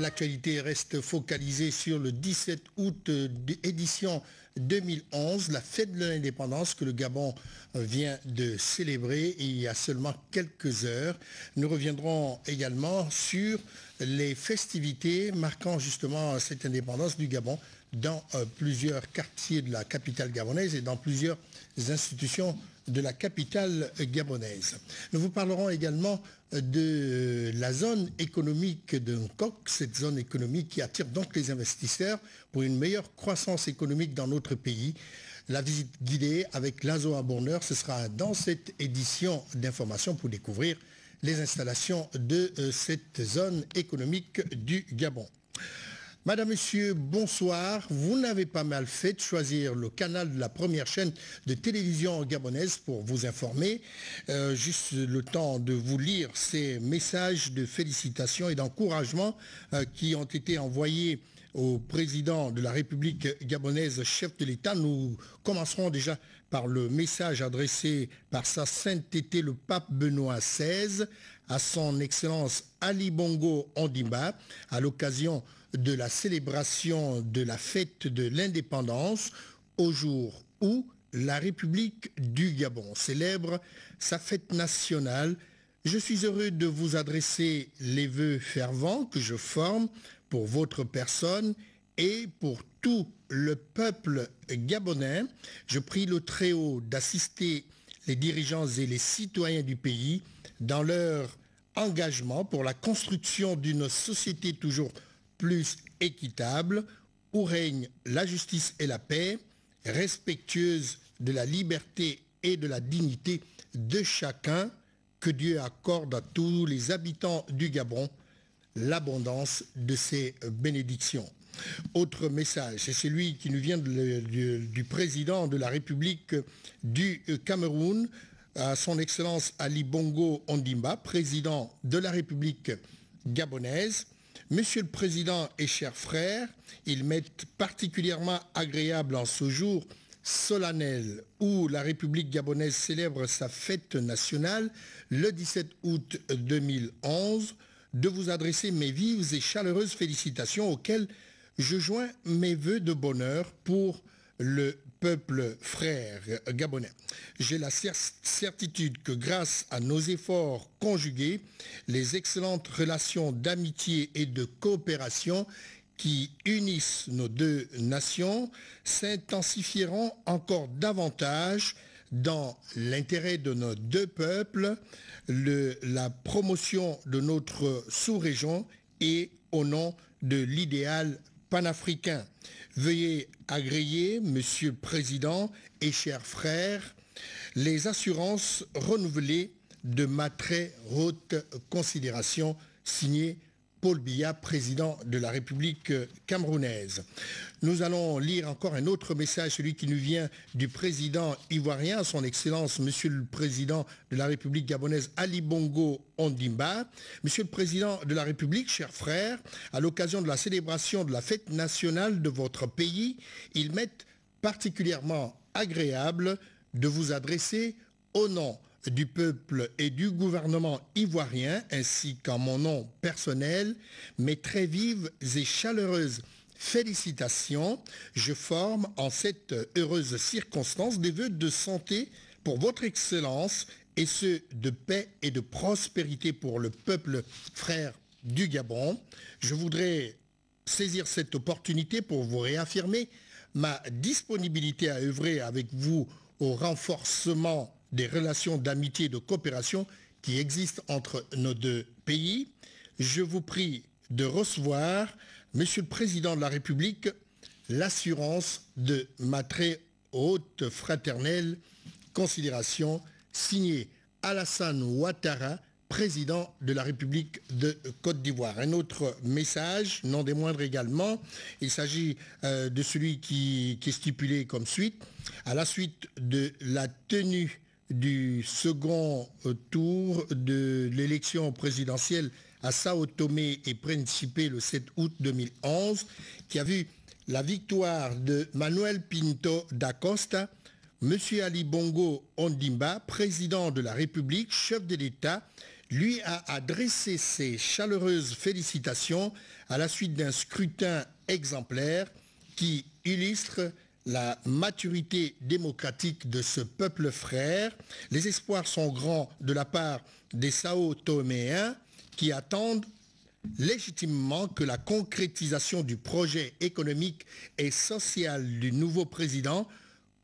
L'actualité reste focalisée sur le 17 août édition 2011, la fête de l'indépendance que le Gabon vient de célébrer il y a seulement quelques heures. Nous reviendrons également sur les festivités marquant justement cette indépendance du Gabon dans plusieurs quartiers de la capitale gabonaise et dans plusieurs institutions de la capitale gabonaise. Nous vous parlerons également de la zone économique de Nkok, cette zone économique qui attire donc les investisseurs pour une meilleure croissance économique dans notre pays. La visite guidée avec Lazo Abonneur, ce sera dans cette édition d'information pour découvrir les installations de cette zone économique du Gabon. Madame, Monsieur, bonsoir. Vous n'avez pas mal fait de choisir le canal de la première chaîne de télévision gabonaise pour vous informer. Juste le temps de vous lire ces messages de félicitations et d'encouragement qui ont été envoyés au président de la République gabonaise, chef de l'État. Nous commencerons déjà par le message adressé par sa sainteté le pape Benoît XVI à son excellence Ali Bongo Ondimba à l'occasion de la célébration de la fête de l'indépendance au jour où la République du Gabon célèbre sa fête nationale. Je suis heureux de vous adresser les vœux fervents que je forme pour votre personne et pour tout le peuple gabonais. Je prie le Très-Haut d'assister les dirigeants et les citoyens du pays dans leur engagement pour la construction d'une société toujours plus équitable, où règne la justice et la paix, respectueuse de la liberté et de la dignité de chacun, que Dieu accorde à tous les habitants du Gabon l'abondance de ses bénédictions. Autre message, c'est celui qui nous vient du président de la République du Cameroun, à son excellence Ali Bongo Ondimba, président de la République gabonaise. Monsieur le Président et chers frères, il m'est particulièrement agréable en ce jour solennel où la République gabonaise célèbre sa fête nationale le 17 août 2011 de vous adresser mes vives et chaleureuses félicitations auxquelles je joins mes vœux de bonheur pour le peuple frère gabonais. J'ai la certitude que grâce à nos efforts conjugués, les excellentes relations d'amitié et de coopération qui unissent nos deux nations s'intensifieront encore davantage dans l'intérêt de nos deux peuples, la promotion de notre sous-région et au nom de l'idéal panafricain. Veuillez agréer, Monsieur le Président et chers frères, les assurances renouvelées de ma très haute considération, signée Paul Biya, président de la République camerounaise. Nous allons lire encore un autre message, celui qui nous vient du président ivoirien, son excellence, Monsieur le Président de la République gabonaise, Ali Bongo Ondimba. Monsieur le Président de la République, chers frères, à l'occasion de la célébration de la fête nationale de votre pays, il m'est particulièrement agréable de vous adresser au nom du peuple et du gouvernement ivoirien, ainsi qu'en mon nom personnel, mes très vives et chaleureuses félicitations. Je forme en cette heureuse circonstance des vœux de santé pour votre Excellence et ceux de paix et de prospérité pour le peuple frère du Gabon. Je voudrais saisir cette opportunité pour vous réaffirmer ma disponibilité à œuvrer avec vous au renforcement des relations d'amitié et de coopération qui existent entre nos deux pays. Je vous prie de recevoir, Monsieur le Président de la République, l'assurance de ma très haute fraternelle considération, signée Alassane Ouattara, président de la République de Côte d'Ivoire. Un autre message, non des moindres également, il s'agit de celui qui est stipulé comme suite. À la suite de la tenue du second tour de l'élection présidentielle à Sao Tomé et Principe le 7 août 2011, qui a vu la victoire de Manuel Pinto da Costa, M. Ali Bongo Ondimba, président de la République, chef de l'État, lui a adressé ses chaleureuses félicitations à la suite d'un scrutin exemplaire qui illustre la maturité démocratique de ce peuple frère. Les espoirs sont grands de la part des Sao Toméens qui attendent légitimement que la concrétisation du projet économique et social du nouveau président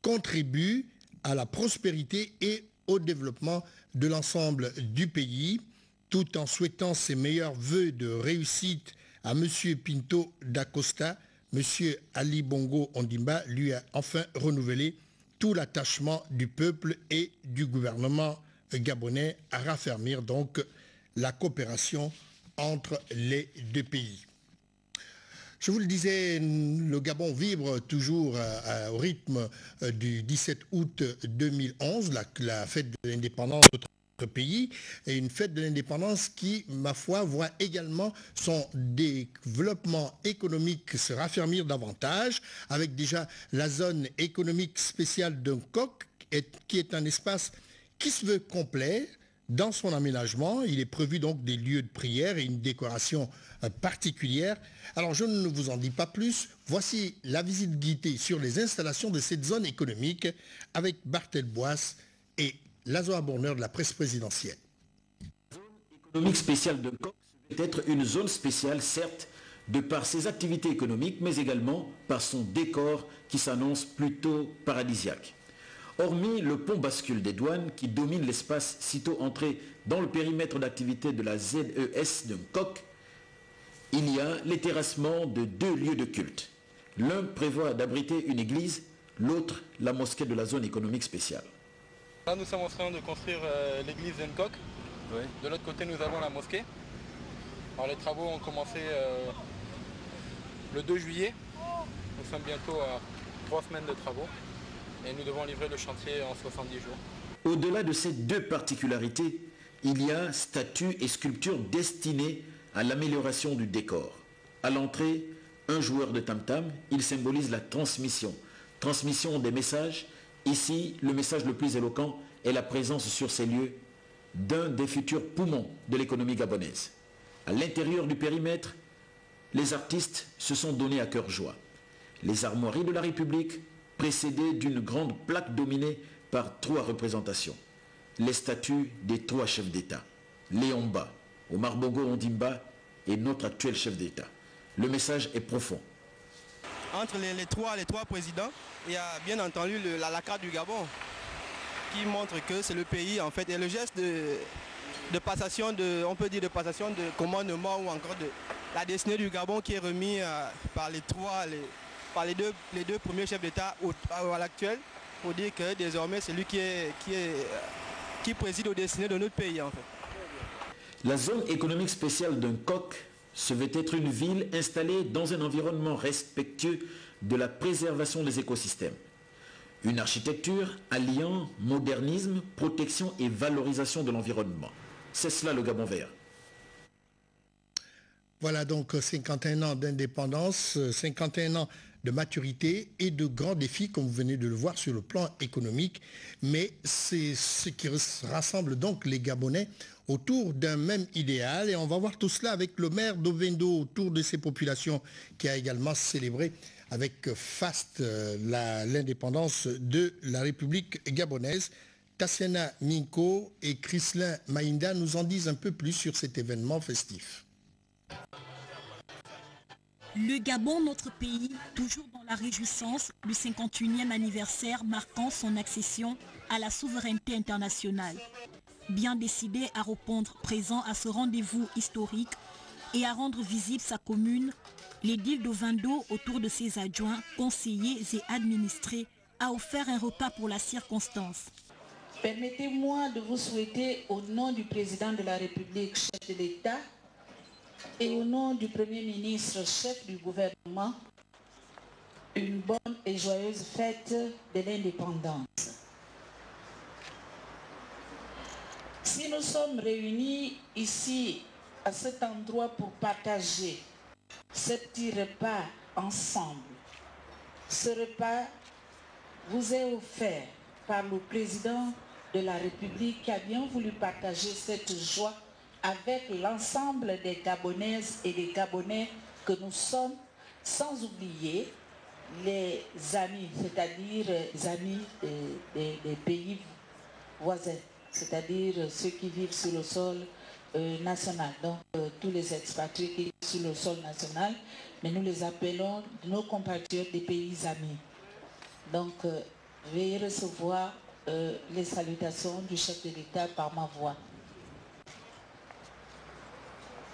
contribue à la prospérité et au développement de l'ensemble du pays, tout en souhaitant ses meilleurs vœux de réussite à M. Pinto da Costa. M. Ali Bongo Ondimba lui a enfin renouvelé tout l'attachement du peuple et du gouvernement gabonais à raffermir donc la coopération entre les deux pays. Je vous le disais, le Gabon vibre toujours au rythme du 17 août 2011, la fête de l'indépendance de notre pays, et une fête de l'indépendance qui, ma foi, voit également son développement économique se raffermir davantage, avec déjà la zone économique spéciale d'un COC, qui est un espace qui se veut complet. Dans son aménagement, il est prévu donc des lieux de prière et une décoration particulière. Alors je ne vous en dis pas plus. Voici la visite guidée sur les installations de cette zone économique avec Barthel Boisse et Lazoa Bourner de la presse présidentielle. La zone économique spéciale de Coq peut être une zone spéciale, certes, de par ses activités économiques, mais également par son décor qui s'annonce plutôt paradisiaque. Hormis le pont bascule des douanes qui domine l'espace sitôt entré dans le périmètre d'activité de la ZES de Coq, il y a les terrassements de deux lieux de culte. L'un prévoit d'abriter une église, l'autre la mosquée de la zone économique spéciale. Là, nous sommes en train de construire l'église d'Encoq. Oui. De l'autre côté, nous avons la mosquée. Alors, les travaux ont commencé le 2 juillet. Nous sommes bientôt à 3 semaines de travaux. Et nous devons livrer le chantier en 70 jours. Au-delà de ces deux particularités, il y a statues et sculptures destinées à l'amélioration du décor. À l'entrée, un joueur de tam-tam, il symbolise la transmission. Transmission des messages. Ici, le message le plus éloquent est la présence sur ces lieux d'un des futurs poumons de l'économie gabonaise. À l'intérieur du périmètre, les artistes se sont donnés à cœur joie. Les armoiries de la République, précédées d'une grande plaque dominée par 3 représentations. Les statues des 3 chefs d'État, Léomba, Omar Bongo Ondimba et notre actuel chef d'État. Le message est profond. Entre les trois présidents, il y a bien entendu la carte du Gabon qui montre que c'est le pays en fait, et le geste de passation on peut dire de passation de commandement ou encore de la destinée du Gabon qui est remis par les deux premiers chefs d'État à l'actuel, pour dire que désormais c'est lui qui préside aux destinées de notre pays en fait. La zone économique spéciale d'un Coq se veut être une ville installée dans un environnement respectueux de la préservation des écosystèmes. Une architecture alliant modernisme, protection et valorisation de l'environnement. C'est cela le Gabon vert. Voilà donc 51 ans d'indépendance, 51 ans de maturité et de grands défis, comme vous venez de le voir sur le plan économique. Mais c'est ce qui rassemble donc les Gabonais autour d'un même idéal. Et on va voir tout cela avec le maire d'Ovendo autour de ces populations qui a également célébré avec faste l'indépendance de la République gabonaise. Tassiana Ninko et Chrislin Maïnda nous en disent un peu plus sur cet événement festif. Le Gabon, notre pays, toujours dans la réjouissance du 51e anniversaire marquant son accession à la souveraineté internationale. Bien décidé à répondre présent à ce rendez-vous historique et à rendre visible sa commune, l'édile d'Ovendo, autour de ses adjoints, conseillers et administrés, a offert un repas pour la circonstance. Permettez-moi de vous souhaiter, au nom du président de la République, chef de l'État, et au nom du Premier ministre, chef du gouvernement, une bonne et joyeuse fête de l'indépendance. Si nous sommes réunis ici, à cet endroit, pour partager ce petit repas ensemble, ce repas vous est offert par le président de la République qui a bien voulu partager cette joie avec l'ensemble des Gabonaises et des Gabonais que nous sommes, sans oublier les amis, c'est-à-dire les amis des pays voisins, c'est-à-dire ceux qui vivent sur le sol national, donc tous les expatriés qui vivent sur le sol national, mais nous les appelons nos compatriotes des pays amis. Donc, veuillez recevoir les salutations du chef de l'État par ma voix.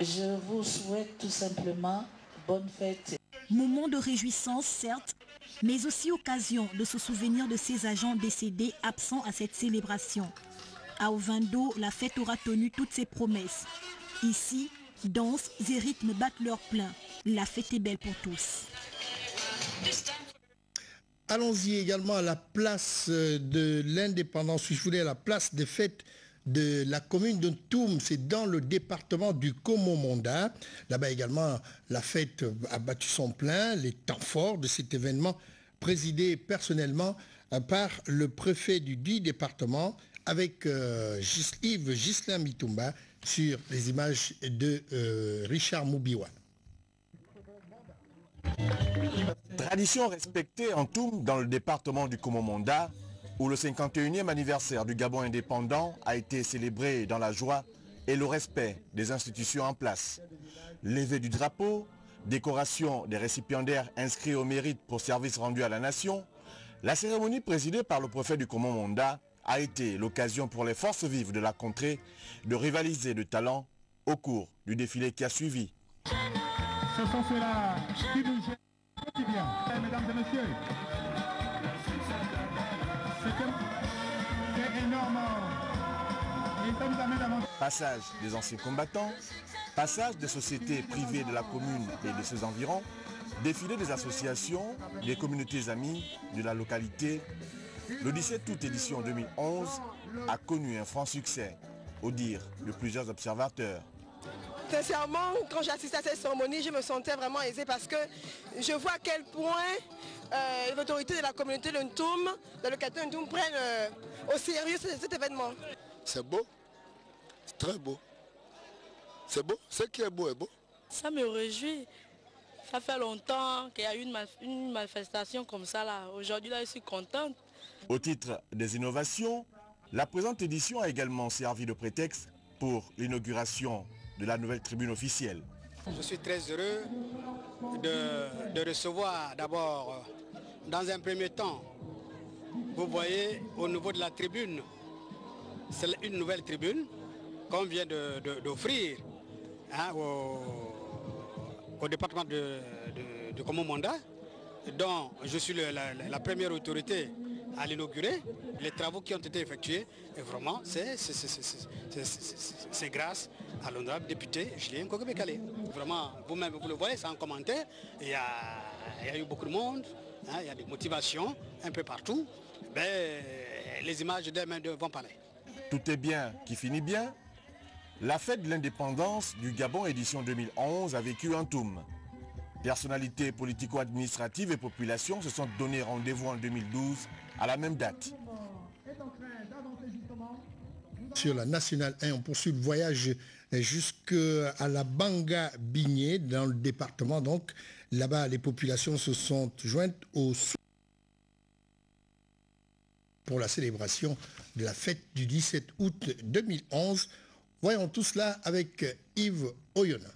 Je vous souhaite tout simplement bonne fête. Moment de réjouissance, certes, mais aussi occasion de se souvenir de ces agents décédés absents à cette célébration. À Ovando, la fête aura tenu toutes ses promesses. Ici, danse et rythmes battent leur plein. La fête est belle pour tous. Allons-y également à la place de l'indépendance, je voulais à la place des fêtes de la commune de Ntoum, c'est dans le département du Komo-Monda. Là-bas également, la fête a battu son plein, les temps forts de cet événement présidé personnellement par le préfet du dit département avec Yves Ghislain Mitumba sur les images de Richard Moubiwa. Tradition respectée en Ntoum dans le département du Komo-Monda, où le 51e anniversaire du Gabon indépendant a été célébré dans la joie et le respect des institutions en place. Levée du drapeau, décoration des récipiendaires inscrits au mérite pour services rendus à la nation, la cérémonie présidée par le préfet du Komo-Monda a été l'occasion pour les forces vives de la contrée de rivaliser de talent au cours du défilé qui a suivi. Ce sont ceux-là qui nous gênent quotidien. Mesdames et messieurs, c'est énorme. Passage des anciens combattants, passage des sociétés privées de la commune et de ses environs, défilé des associations, des communautés amies de la localité. Le 17 août édition 2011 a connu un franc succès, au dire de plusieurs observateurs. Sincèrement, quand j'ai assisté à cette cérémonie, je me sentais vraiment aisée parce que je vois à quel point l'autorité de la communauté de Ntoum, de la localité de Ntoum, prennent au sérieux cet événement. C'est beau, c'est très beau. C'est beau, ce qui est beau est beau. Ça me réjouit. Ça fait longtemps qu'il y a eu une manifestation comme ça là. Aujourd'hui là, je suis contente. Au titre des innovations, la présente édition a également servi de prétexte pour l'inauguration de la nouvelle tribune officielle. Je suis très heureux de recevoir d'abord, dans un premier temps, vous voyez au niveau de la tribune, c'est une nouvelle tribune qu'on vient d'offrir hein, au département de Komo-Monda, dont je suis la première autorité à l'inaugurer. Les travaux qui ont été effectués, et vraiment, c'est grâce à l'honorable député Julien Kokobekale. Vraiment, vous-même, vous le voyez, sans commentaire, il y a eu beaucoup de monde, hein, il y a des motivations un peu partout. Ben, les images d'elles-mêmes vont parler. Tout est bien qui finit bien. La fête de l'indépendance du Gabon édition 2011 a vécu en Ntoum. Personnalités politico-administratives et populations se sont donné rendez-vous en 2012 à la même date. Sur la Nationale 1, on poursuit le voyage jusqu'à la Banga Bigné dans le département. Donc là-bas, les populations se sont jointes pour la célébration de la fête du 17 août 2011. Voyons tout cela avec Yves Oyona.